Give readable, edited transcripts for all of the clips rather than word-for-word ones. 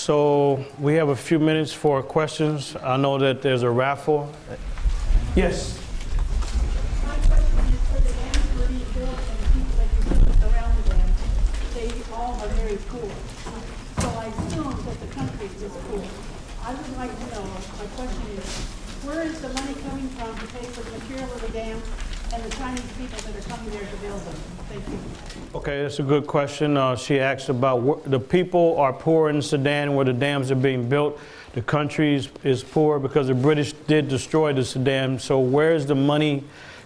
so we have a few minutes for questions. I know that there's a raffle. Yes. My question is, for the dams were being built and the people that live around the dams, they all are very poor. So I assume that the country is poor. I would like to know, my question is, where is the money coming from to pay for the material of the dam and the Chinese people that are coming there to build them? Thank you. Okay, that's a good question. She asked about the people are poor in Sudan where the dams are being built. The country is poor because the British did destroy the Sudan. So where is the money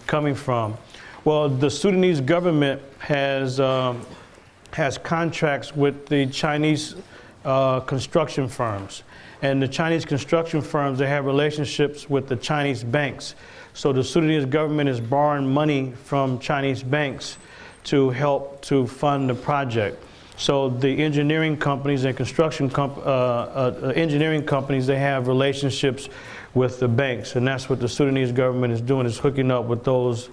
coming from? Well, the Sudanese government has contracts with the Chinese construction firms. And the Chinese construction firms, they have relationships with the Chinese banks. So the Sudanese government is borrowing money from Chinese banks to help to fund the project. So the engineering companies and engineering companies, they have relationships with the banks, and that's what the Sudanese government is doing, is hooking up with those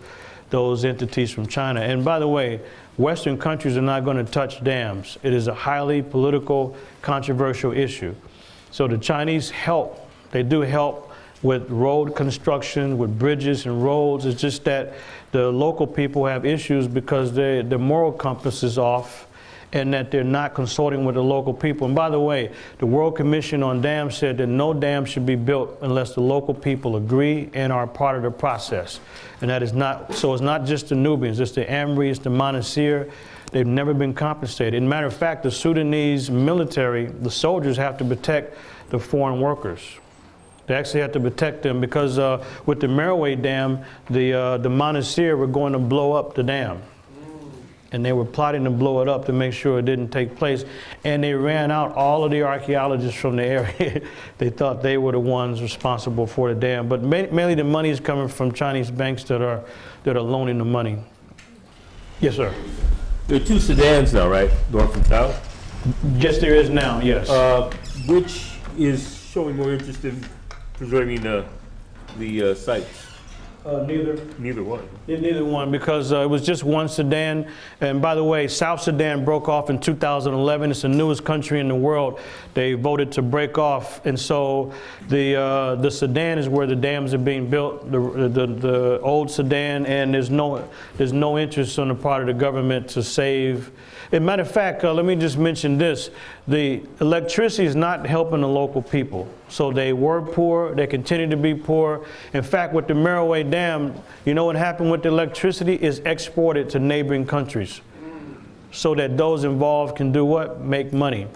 entities from China. And by the way, Western countries are not going to touch dams. It is a highly political, controversial issue. So the Chinese help, they do help with road construction, with bridges and roads. It's just that the local people have issues because the moral compass is off and that they're not consulting with the local people. And by the way, the World Commission on Dams said that no dam should be built unless the local people agree and are part of the process. And that is not, so it's not just the Nubians, it's the Amri, it's the Monastir. They've never been compensated. As a matter of fact, the Sudanese military, the soldiers have to protect the foreign workers. They actually have to protect them because with the Merowe Dam, the Monastir were going to blow up the dam. And they were plotting to blow it up to make sure it didn't take place. And they ran out all of the archaeologists from the area. They thought they were the ones responsible for the dam. But mainly the money is coming from Chinese banks that are loaning the money. Yes, sir. There are two Sudans now, right? North and South? Yes, there is now, yes. Which is showing more interest in preserving the sites? Neither. Neither one. Neither one, because it was just one Sudan. And by the way, South Sudan broke off in 2011. It's the newest country in the world. They voted to break off. And so the Sudan is where the dams are being built, the old Sudan, and there's no interest on the part of the government to save. As a matter of fact, let me just mention this. The electricity is not helping the local people. So they were poor, they continue to be poor. In fact, with the Merowe Dam, you know what happened with the electricity is exported to neighboring countries so that those involved can do what? Make money.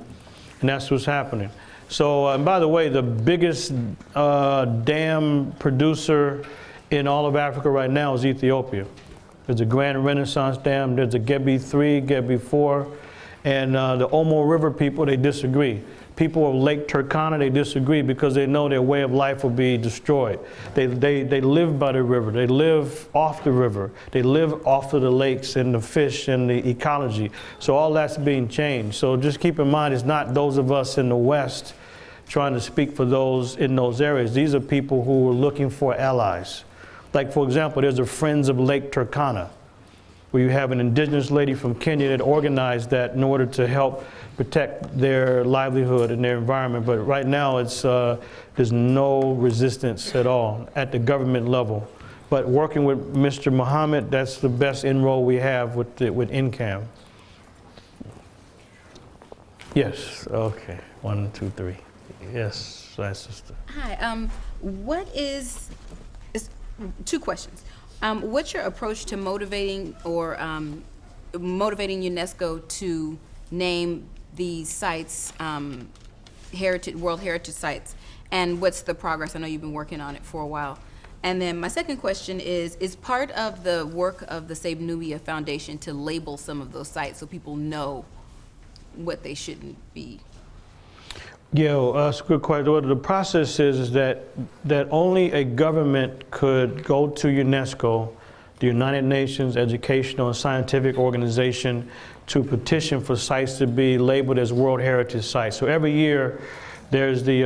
And that's what's happening. So, and by the way, the biggest dam producer in all of Africa right now is Ethiopia. There's a Grand Renaissance Dam, there's a Gebi 3, Gebi 4, and the Omo River people, they disagree. People of Lake Turkana, they disagree because they know their way of life will be destroyed. They live by the river, they live off the river, they live off of the lakes and the fish and the ecology. So all that's being changed. So just keep in mind, it's not those of us in the West trying to speak for those in those areas. These are people who are looking for allies. Like, for example, there's a Friends of Lake Turkana, where you have an indigenous lady from Kenya that organized that in order to help protect their livelihood and their environment. But right now, there's no resistance at all at the government level. But working with Mr. Mohammed, that's the best enroll we have with NCAM. Yes, okay, 1, 2, 3. Yes, my sister. Hi, two questions. What's your approach to motivating UNESCO to name these sites World Heritage Sites? And what's the progress? I know you've been working on it for a while. And then my second question is part of the work of the Save Nubia Foundation to label some of those sites so people know what they shouldn't be? Yeah, that's a good question. The process is that only a government could go to UNESCO, the United Nations Educational and Scientific Organization, to petition for sites to be labeled as World Heritage Sites. So every year, there's the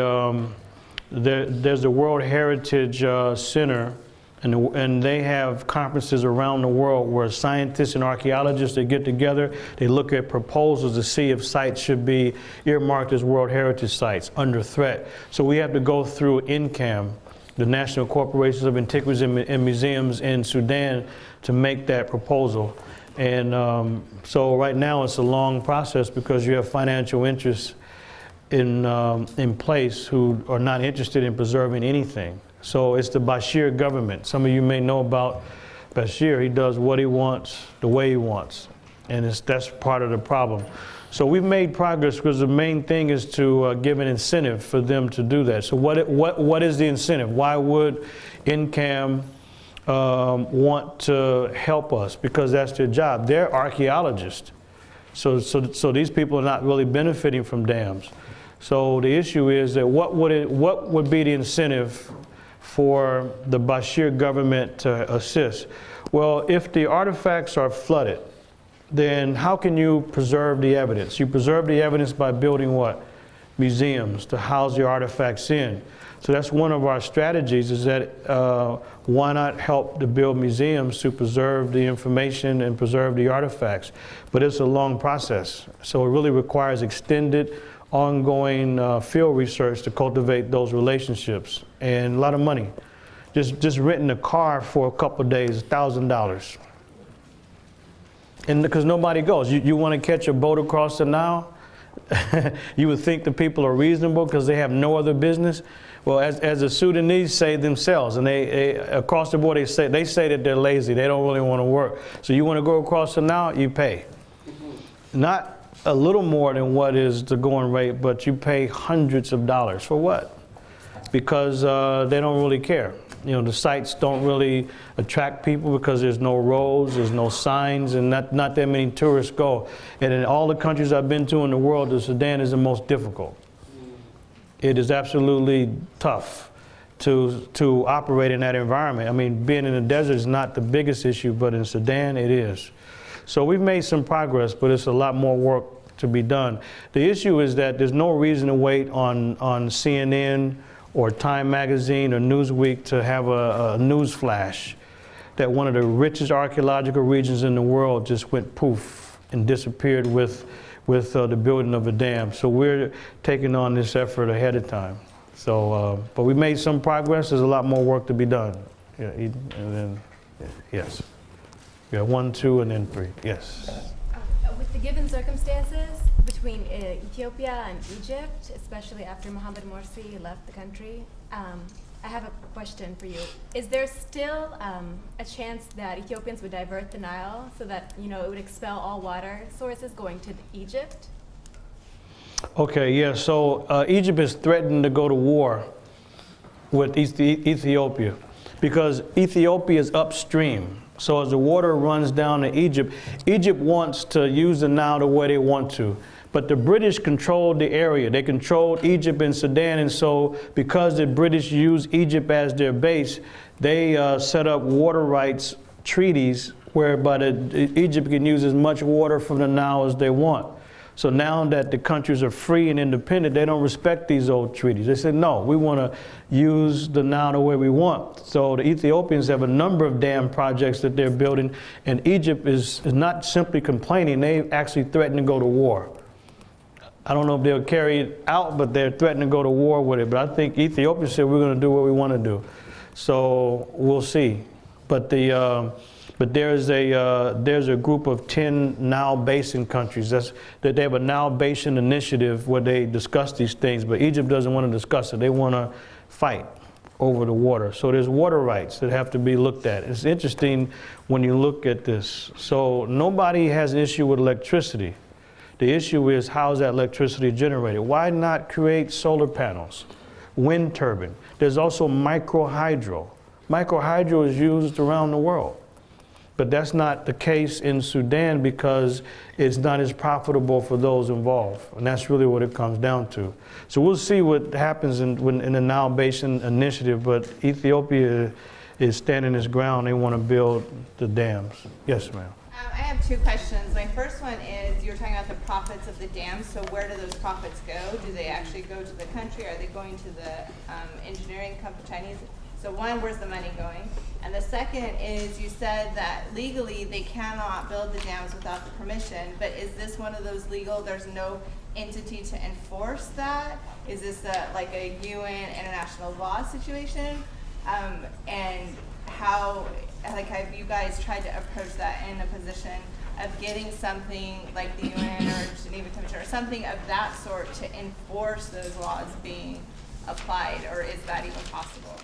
World Heritage Center And they have conferences around the world where scientists and archaeologists, they get together, they look at proposals to see if sites should be earmarked as World Heritage Sites under threat. So we have to go through NCAM, the National Corporations of Antiquities and Museums in Sudan, to make that proposal. And so right now it's a long process because you have financial interests in place who are not interested in preserving anything. So it's the Bashir government. Some of you may know about Bashir. He does what he wants, the way he wants. And that's part of the problem. So we've made progress because the main thing is to give an incentive for them to do that. So what is the incentive? Why would NCAM want to help us? Because that's their job. They're archaeologists. So these people are not really benefiting from dams. So the issue is that what would be the incentive for the Bashir government to assist? Well, if the artifacts are flooded, then how can you preserve the evidence? You preserve the evidence by building what? Museums to house your artifacts in. So that's one of our strategies, is that why not help to build museums to preserve the information and preserve the artifacts? But it's a long process. So it really requires extended, ongoing field research to cultivate those relationships, and a lot of money. Just renting a car for a couple of days, $1,000. And because nobody goes. You want to catch a boat across the Nile? You would think the people are reasonable because they have no other business. Well, as the Sudanese say themselves, and they across the board, they say that they're lazy. They don't really want to work. So you want to go across the Nile, you pay. Not a little more than what is the going rate, but you pay hundreds of dollars. For what? Because they don't really care. You know, the sites don't really attract people because there's no roads, there's no signs, and not that many tourists go. And in all the countries I've been to in the world, the Sudan is the most difficult. It is absolutely tough to operate in that environment. I mean, being in the desert is not the biggest issue, but in Sudan it is. So we've made some progress, but it's a lot more work to be done. The issue is that there's no reason to wait on CNN or Time Magazine or Newsweek to have a news flash that one of the richest archaeological regions in the world just went poof and disappeared with the building of a dam. So we're taking on this effort ahead of time. So, but we made some progress. There's a lot more work to be done. Yeah, and then, yes. Yeah, 1, 2, and then 3. Yes. With the given circumstances between Ethiopia and Egypt, especially after Mohamed Morsi left the country, I have a question for you. Is there still a chance that Ethiopians would divert the Nile so that, you know, it would expel all water sources going to Egypt? Okay, yeah, so Egypt is threatened to go to war with Ethiopia because Ethiopia is upstream. So as the water runs down to Egypt, Egypt wants to use the Nile the way they want to. But the British controlled the area. They controlled Egypt and Sudan, and so because the British use Egypt as their base, they set up water rights treaties whereby Egypt can use as much water from the Nile as they want. So now that the countries are free and independent, they don't respect these old treaties. They said, no, we want to use the Nile the way we want. So the Ethiopians have a number of dam projects that they're building, and Egypt is not simply complaining, they actually threaten to go to war. I don't know if they'll carry it out, but they're threatening to go to war with it. But I think Ethiopia said we're going to do what we want to do. So we'll see. But there's a group of 10 Nile Basin countries that they have a Nile Basin initiative where they discuss these things, but Egypt doesn't want to discuss it. They want to fight over the water. So there's water rights that have to be looked at. It's interesting when you look at this. So nobody has an issue with electricity. The issue is how is that electricity generated? Why not create solar panels, wind turbine? There's also microhydro. Microhydro is used around the world. But that's not the case in Sudan because it's not as profitable for those involved. And that's really what it comes down to. So we'll see what happens in the Nile Basin initiative, but Ethiopia is standing its ground. They want to build the dams. Yes, ma'am. I have 2 questions. My first one is, you were talking about the profits of the dams, so where do those profits go? Do they actually go to the country? Are they going to the engineering company, Chinese So one, where's the money going? And the second is you said that legally they cannot build the dams without the permission, but is this one of those legal, there's no entity to enforce that? Is this like a UN international law situation? And how, like, have you guys tried to approach that in a position of getting something like the UN or Geneva Convention or something of that sort to enforce those laws being applied, or is that even possible?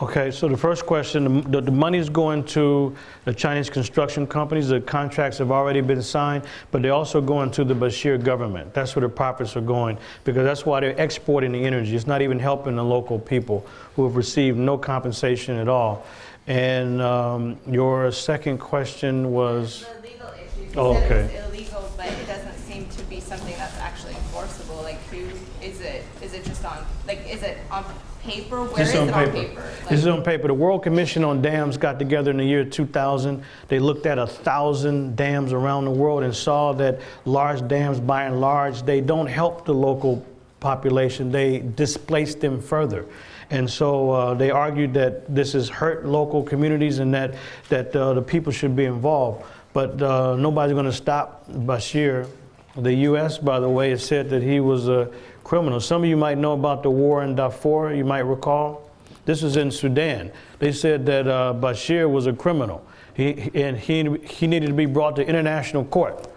Okay, so the first question, the money is going to the Chinese construction companies. The contracts have already been signed, but they're also going to the Bashir government. That's where the profits are going, because that's why they're exporting the energy. It's not even helping the local people who have received no compensation at all. And your second question was? The legal issue. You Oh, said okay. it's illegal, but it doesn't seem to be something that's actually enforceable. Like, who is it? Is it just on, like, is it on paper? Where This is it on paper? This is on paper. The World Commission on Dams got together in the year 2000. They looked at 1,000 dams around the world and saw that large dams, by and large, they don't help the local population. They displace them further. And so they argued that this has hurt local communities and that the people should be involved. But nobody's going to stop Bashir. The U.S., by the way, has said that he was a criminal. Some of you might know about the war in Darfur, you might recall. This was in Sudan. They said that Bashir was a criminal. He needed to be brought to international court.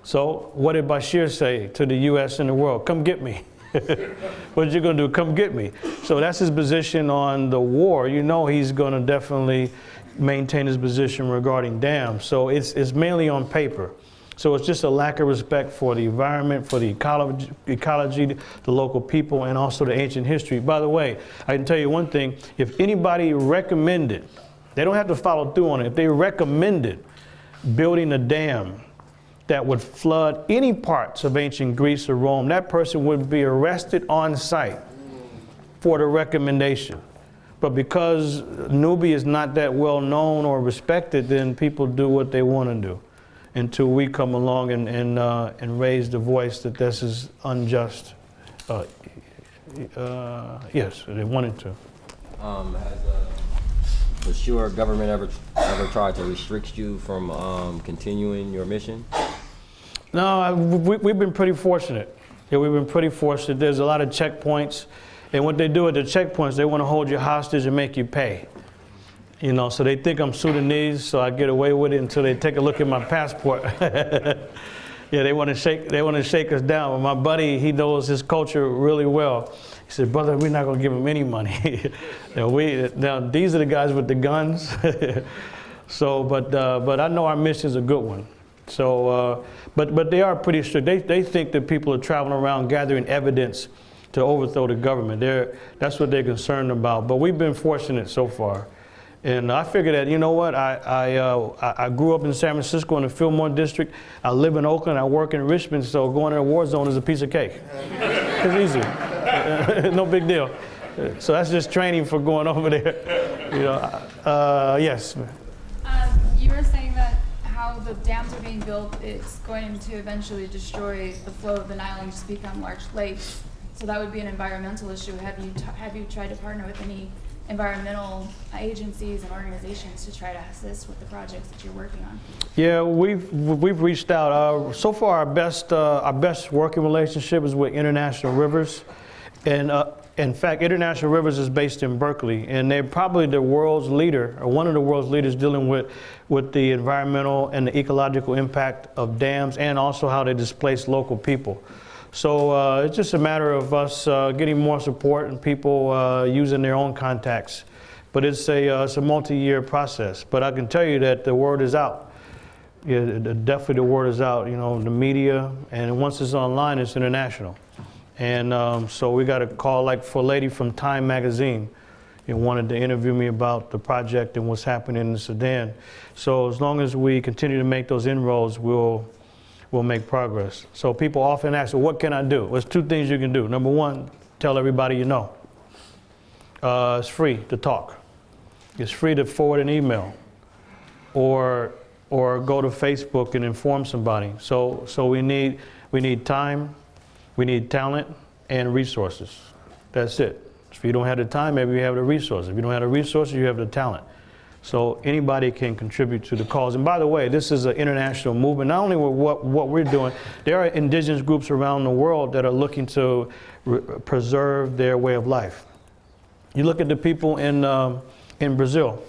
So what did Bashir say to the U.S. and the world? Come get me. What you going to do? Come get me. So that's his position on the war. You know he's going to definitely maintain his position regarding dams. So it's mainly on paper. So it's just a lack of respect for the environment, for the ecology, the local people, and also the ancient history. By the way, I can tell you one thing. If anybody recommended, they don't have to follow through on it, if they recommended building a dam that would flood any parts of ancient Greece or Rome, that person would be arrested on site for the recommendation. But because Nubia is not that well known or respected, then people do what they want to do until we come along and raise the voice that this is unjust. Yes, they wanted to. Has your government ever tried to restrict you from continuing your mission? No, we've been pretty fortunate. Yeah, we've been pretty fortunate. There's a lot of checkpoints, and what they do at the checkpoints, they want to hold you hostage and make you pay. You know, so they think I'm Sudanese, so I get away with it until they take a look at my passport. Yeah, they want to shake us down. But my buddy, he knows his culture really well. He said, brother, we're not going to give him any money. Now, these are the guys with the guns. So, but I know our mission's a good one. So, but they are pretty strict. They think that people are traveling around gathering evidence to overthrow the government. That's what they're concerned about. But we've been fortunate so far. And I figured that, you know what, I grew up in San Francisco in the Fillmore district. I live in Oakland, I work in Richmond, so going to a war zone is a piece of cake. It's easy, no big deal. So that's just training for going over there. You know, yes. You were saying that how the dams are being built, it's going to eventually destroy the flow of the Nile and just become large lakes. So that would be an environmental issue. Have you tried to partner with any environmental agencies and organizations to try to assist with the projects that you're working on? Yeah, we've reached out. So far, our best working relationship is with International Rivers, and in fact, International Rivers is based in Berkeley, and they're probably the world's leader, or one of the world's leaders, dealing with the environmental and the ecological impact of dams, and also how they displace local people. So it's just a matter of us getting more support and people using their own contacts. But it's a multi-year process. But I can tell you that the word is out. Yeah, definitely the word is out. You know, the media, and once it's online, it's international. And so we got a call, like for a lady from Time magazine, wanted to interview me about the project and what's happening in Sudan. So as long as we continue to make those inroads, we'll make progress. So people often ask, well, what can I do? Well, there's two things you can do. Number one, tell everybody you know. It's free to talk. It's free to forward an email or go to Facebook and inform somebody. So we need time, we need talent and resources. That's it. If you don't have the time, maybe you have the resources. If you don't have the resources, you have the talent. So anybody can contribute to the cause. And by the way, this is an international movement. Not only with what we're doing, there are indigenous groups around the world that are looking to preserve their way of life. You look at the people in Brazil.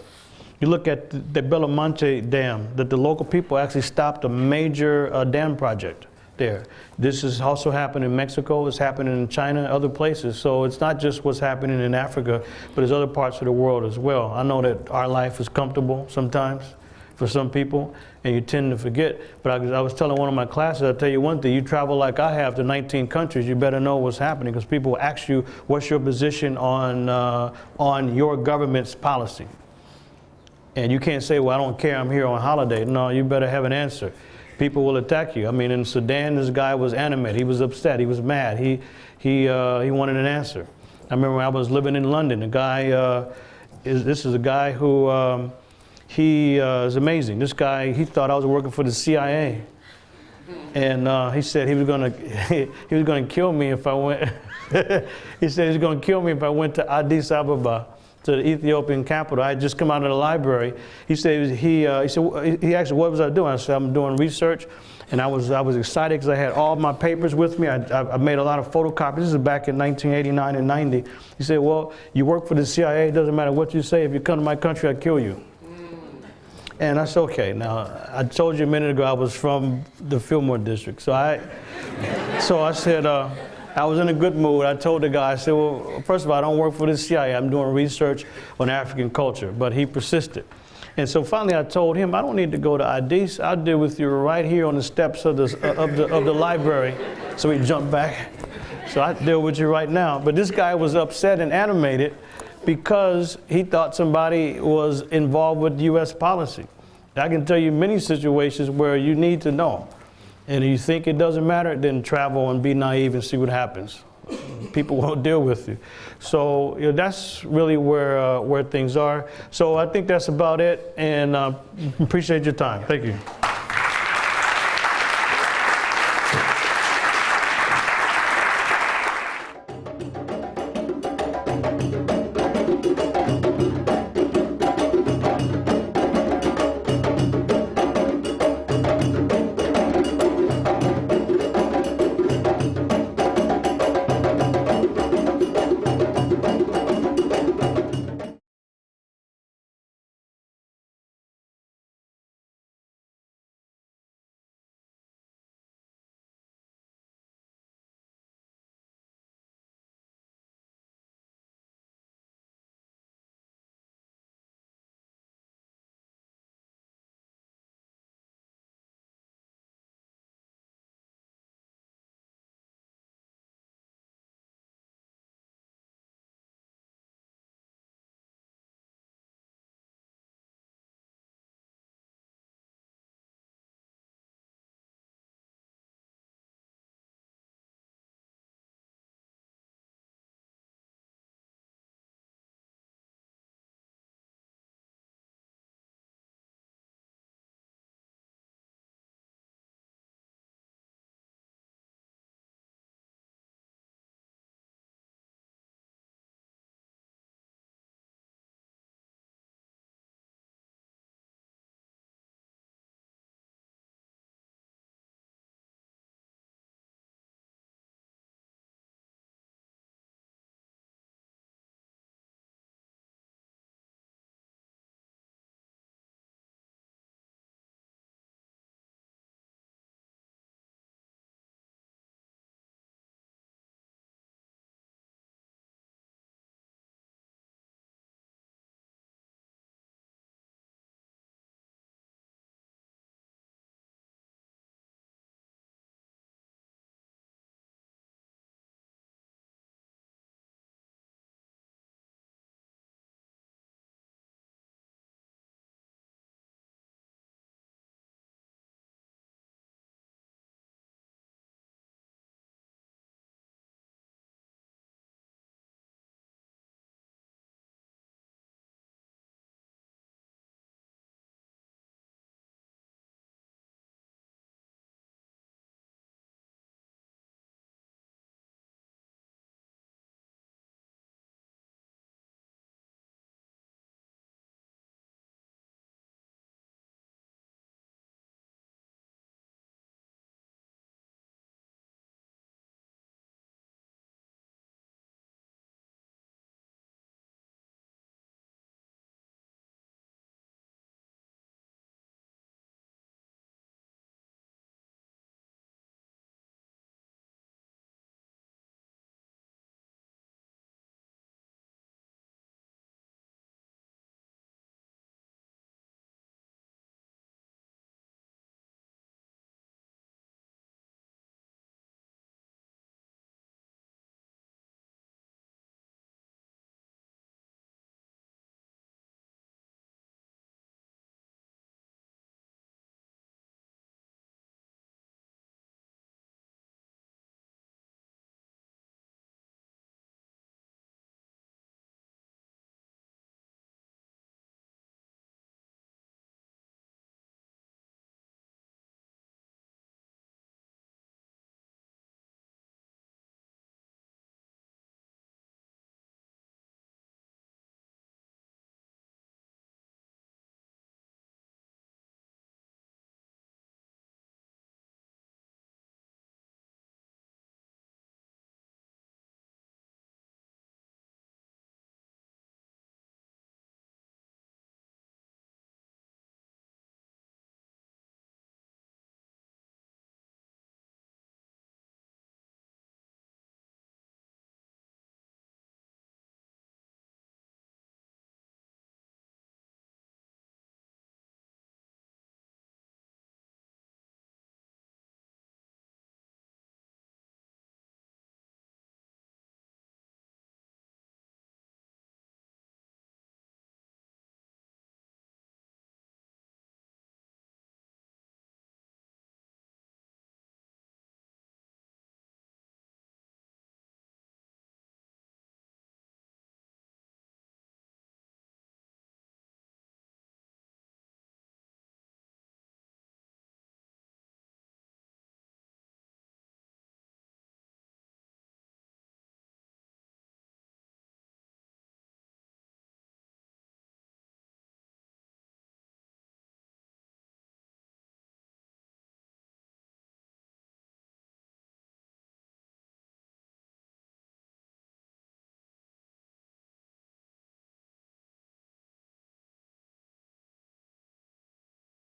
You look at the Belo Monte Dam, that the local people actually stopped a major dam project there. This is also happening in Mexico, it's happening in China, other places. So it's not just what's happening in Africa, but there's other parts of the world as well. I know that our life is comfortable sometimes for some people, and you tend to forget. But I was telling one of my classes, I'll tell you one thing, you travel like I have to 19 countries, you better know what's happening, because people will ask you, what's your position on your government's policy? And you can't say, well, I don't care, I'm here on holiday. No, you better have an answer. People will attack you. I mean, in Sudan, this guy was animated. He was upset. He was mad. He wanted an answer. I remember when I was living in London, a guy, this is a guy who, he is amazing. This guy, he thought I was working for the CIA. And he said he was gonna kill me if I went, he said he was gonna kill me if I went to Addis Ababa, to the Ethiopian capital. I had just come out of the library. He said he asked me, what was I doing? I said, I'm doing research, and I was excited because I had all my papers with me. I made a lot of photocopies. This is back in 1989 and 90. He said, well, you work for the CIA. It doesn't matter what you say. If you come to my country, I kill you. And I said, okay. Now, I told you a minute ago I was from the Fillmore district. So I said, I was in a good mood. I told the guy, I said, well, first of all, I don't work for the CIA. I'm doing research on African culture. But he persisted. And so finally I told him, I don't need to go to Addis. I'll deal with you right here on the steps of the library. So he jumped back. So I deal with you right now. But this guy was upset and animated because he thought somebody was involved with U.S. policy. I can tell you many situations where you need to know. And if you think it doesn't matter, then travel and be naive and see what happens. People won't deal with you. So that's really where things are. So I think that's about it, and appreciate your time. Thank you.